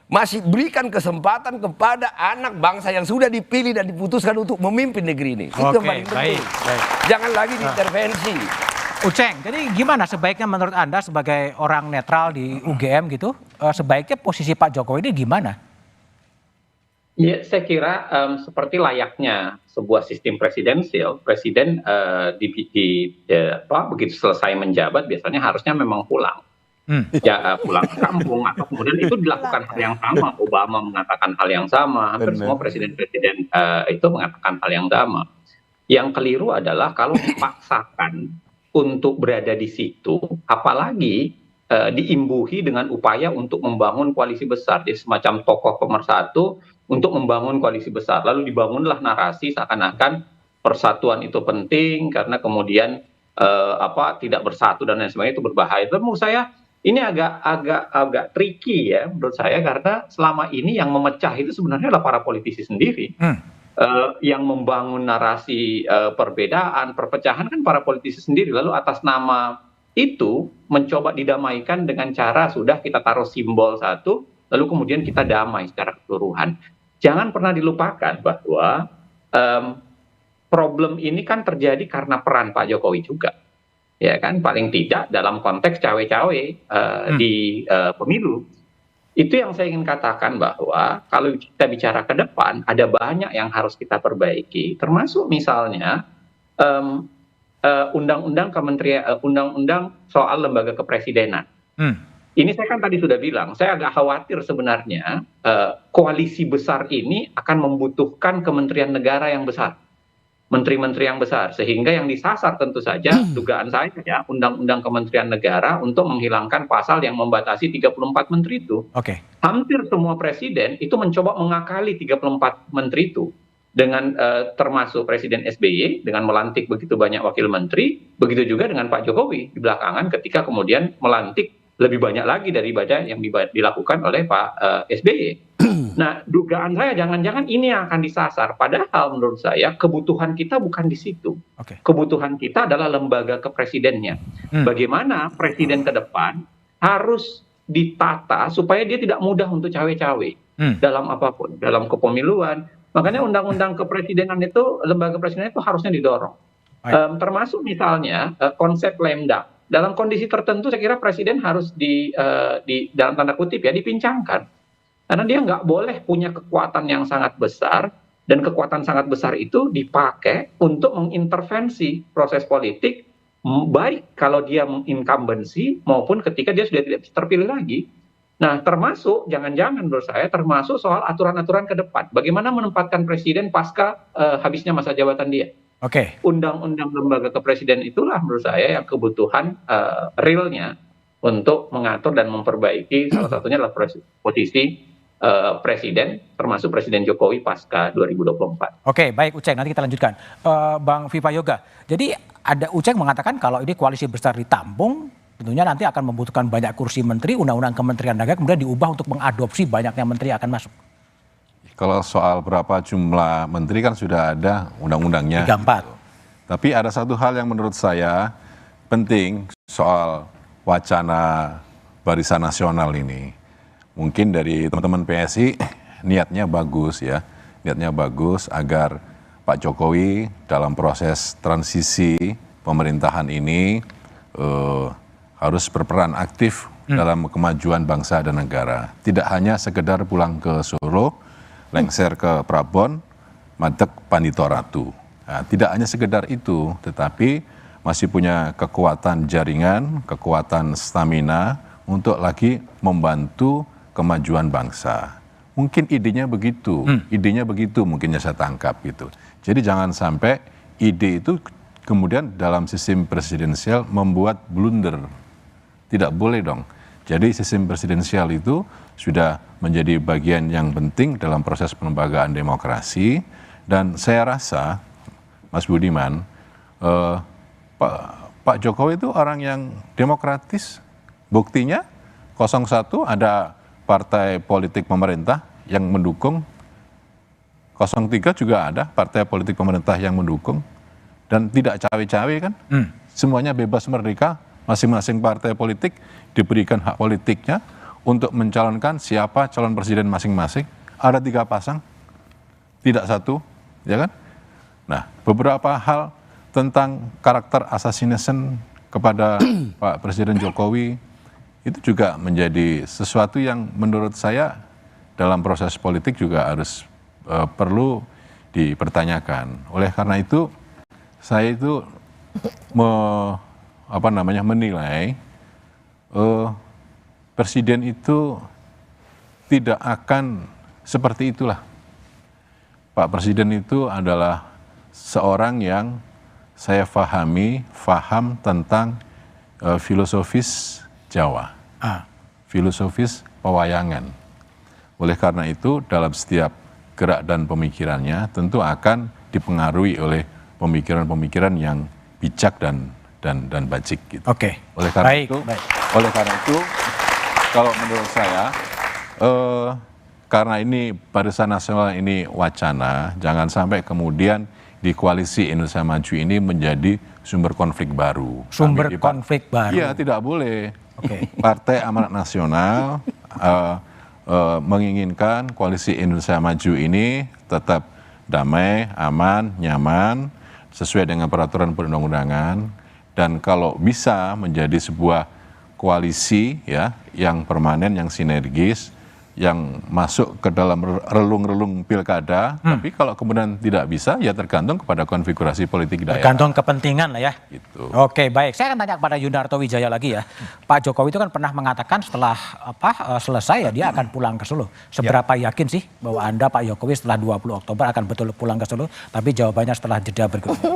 masih berikan kesempatan kepada anak bangsa yang sudah dipilih dan diputuskan untuk memimpin negeri ini. Itu yang paling penting. Baik. Jangan lagi diintervensi. Uceng, jadi gimana sebaiknya menurut Anda sebagai orang netral di UGM gitu, sebaiknya posisi Pak Jokowi ini gimana? Ya, saya kira seperti layaknya sebuah sistem presidensial, presiden begitu selesai menjabat biasanya harusnya memang pulang. Pulang ke kampung atau kemudian itu dilakukan hal yang sama. Obama mengatakan hal yang sama, hampir semua presiden-presiden itu mengatakan hal yang sama. Yang keliru adalah kalau dipaksakan untuk berada di situ, apalagi diimbuhi dengan upaya untuk membangun koalisi besar, jadi semacam tokoh pemersatu untuk membangun koalisi besar. Lalu dibangunlah narasi seakan-akan persatuan itu penting karena kemudian tidak bersatu dan lain sebagainya itu berbahaya. Dan menurut saya ini agak tricky ya menurut saya, karena selama ini yang memecah itu sebenarnya adalah para politisi sendiri. Yang membangun narasi perbedaan, perpecahan kan para politisi sendiri. Lalu atas nama itu mencoba didamaikan dengan cara sudah kita taruh simbol satu, lalu kemudian kita damai secara keseluruhan. Jangan pernah dilupakan bahwa problem ini kan terjadi karena peran Pak Jokowi juga. Ya kan, paling tidak dalam konteks cawe-cawe di pemilu. Itu yang saya ingin katakan, bahwa kalau kita bicara ke depan, ada banyak yang harus kita perbaiki, termasuk misalnya undang-undang soal lembaga kepresidenan. Ini saya kan tadi sudah bilang, saya agak khawatir sebenarnya koalisi besar ini akan membutuhkan kementerian negara yang besar, menteri-menteri yang besar, sehingga yang disasar tentu saja dugaan saya ya undang-undang kementerian negara untuk menghilangkan pasal yang membatasi 34 menteri itu. Hampir semua presiden itu mencoba mengakali 34 menteri itu dengan termasuk Presiden SBY dengan melantik begitu banyak wakil menteri, begitu juga dengan Pak Jokowi di belakangan ketika kemudian melantik lebih banyak lagi daripada yang dilakukan oleh Pak SBY. Nah, dugaan saya jangan-jangan ini yang akan disasar. Padahal menurut saya kebutuhan kita bukan di situ. Kebutuhan kita adalah lembaga kepresidennya. Bagaimana presiden ke depan harus ditata supaya dia tidak mudah untuk cawe-cawe dalam apapun, dalam kepemiluan. Makanya undang-undang kepresidenan itu, lembaga kepresidenan itu harusnya didorong. Termasuk misalnya konsep lemda. Dalam kondisi tertentu saya kira presiden harus dalam tanda kutip ya dipincangkan. Karena dia nggak boleh punya kekuatan yang sangat besar, dan kekuatan sangat besar itu dipakai untuk mengintervensi proses politik, baik kalau dia menginkambensi maupun ketika dia sudah tidak terpilih lagi. Nah, termasuk jangan-jangan menurut saya termasuk soal aturan-aturan ke depan. Bagaimana menempatkan presiden pasca habisnya masa jabatan dia. Undang-undang lembaga kepresiden itulah menurut saya yang kebutuhan realnya untuk mengatur dan memperbaiki, salah satunya adalah posisi presiden, termasuk Presiden Jokowi pasca 2024. Baik Uceng, nanti kita lanjutkan. Bang Viva Yoga, jadi ada Uceng mengatakan kalau ini koalisi besar ditampung, tentunya nanti akan membutuhkan banyak kursi menteri, undang-undang kementerian negara kemudian diubah untuk mengadopsi banyaknya menteri yang akan masuk. Kalau soal berapa jumlah menteri kan sudah ada undang-undangnya. 34. Tapi ada satu hal yang menurut saya penting soal wacana Barisan Nasional ini. Mungkin dari teman-teman PSI niatnya bagus ya. Niatnya bagus agar Pak Jokowi dalam proses transisi pemerintahan ini harus berperan aktif dalam kemajuan bangsa dan negara. Tidak hanya sekedar pulang ke Solo, lengser ke Prabon, madeg Pandito Ratu. Nah, tidak hanya sekedar itu, tetapi masih punya kekuatan jaringan, kekuatan stamina untuk lagi membantu kemajuan bangsa. Mungkin idenya begitu, mungkinnya saya tangkap gitu. Jadi jangan sampai ide itu kemudian dalam sistem presidensial membuat blunder. Tidak boleh dong. Jadi sistem presidensial itu sudah menjadi bagian yang penting dalam proses pelembagaan demokrasi, dan saya rasa Mas Budiman, Pak Jokowi itu orang yang demokratis. Buktinya 01 ada partai politik pemerintah yang mendukung, 03 juga ada partai politik pemerintah yang mendukung, dan tidak cawe-cawe kan, semuanya bebas merdeka, masing-masing partai politik diberikan hak politiknya untuk mencalonkan siapa calon presiden masing-masing. Ada 3 pasang, tidak 1, ya kan? Nah, beberapa hal tentang karakter assassination kepada Pak Presiden Jokowi itu juga menjadi sesuatu yang menurut saya dalam proses politik juga harus perlu dipertanyakan. Oleh karena itu, saya itu menilai presiden itu tidak akan seperti itulah. Pak Presiden itu adalah seorang yang saya faham tentang filosofis Jawa, filosofis pewayangan. Oleh karena itu dalam setiap gerak dan pemikirannya tentu akan dipengaruhi oleh pemikiran-pemikiran yang bijak dan bajik gitu. Oke. Oleh karena itu kalau menurut saya karena ini Barisan Nasional ini wacana, jangan sampai kemudian di koalisi Indonesia Maju ini menjadi sumber konflik baru. Konflik baru. Iya, tidak boleh. Oke. Partai Amanat Nasional menginginkan koalisi Indonesia Maju ini tetap damai, aman, nyaman, sesuai dengan peraturan perundang-undangan, dan kalau bisa menjadi sebuah koalisi ya yang permanen, yang sinergis, yang masuk ke dalam relung-relung pilkada. Tapi kalau kemudian tidak bisa, ya tergantung kepada konfigurasi politik daerah. Tergantung kepentingan lah ya. Gitu. Oke, baik. Saya akan tanya kepada Yunarto Wijaya lagi ya. Pak Jokowi itu kan pernah mengatakan setelah selesai ya dia akan pulang ke Solo. Seberapa yakin sih bahwa Anda Pak Jokowi setelah 20 Oktober akan betul pulang ke Solo? Tapi jawabannya setelah jeda berikut ini.